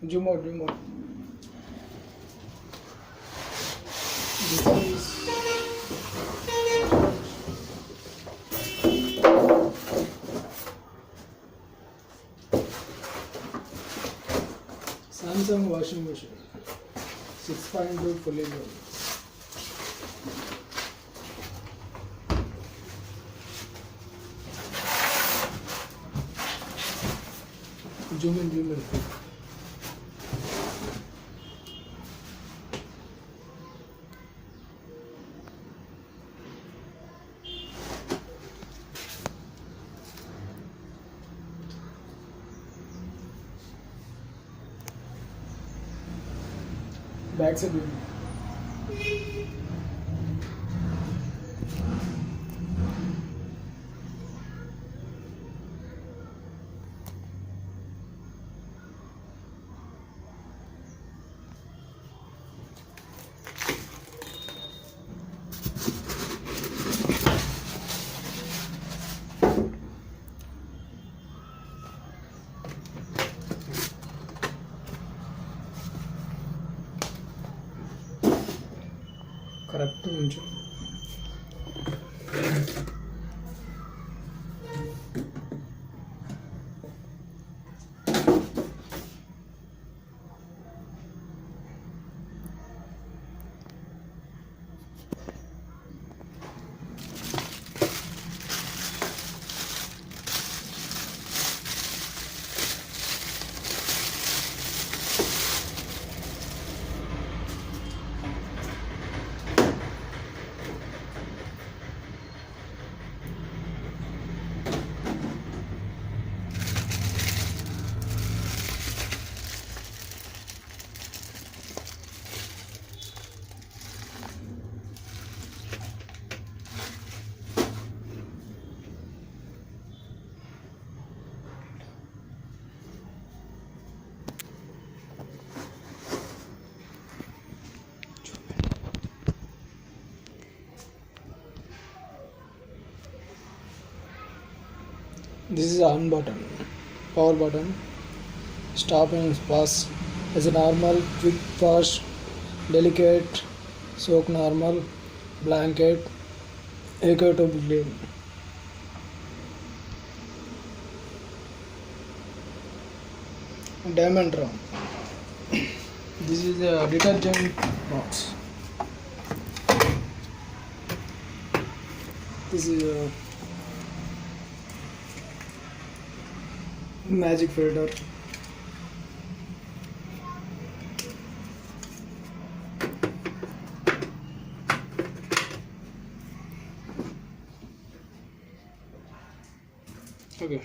Zoom out, zoom out. This is Samsung washing machine, 6.2 fully loaded. Zoom in, zoom in. Back side zoom. Correct ఉంచు. This is on button, power button. Stop and pass as a normal, quick, fast, delicate, soak normal, blanket, echo to clean. Diamond drum. This is a detergent box. This is a magic filter. Okay.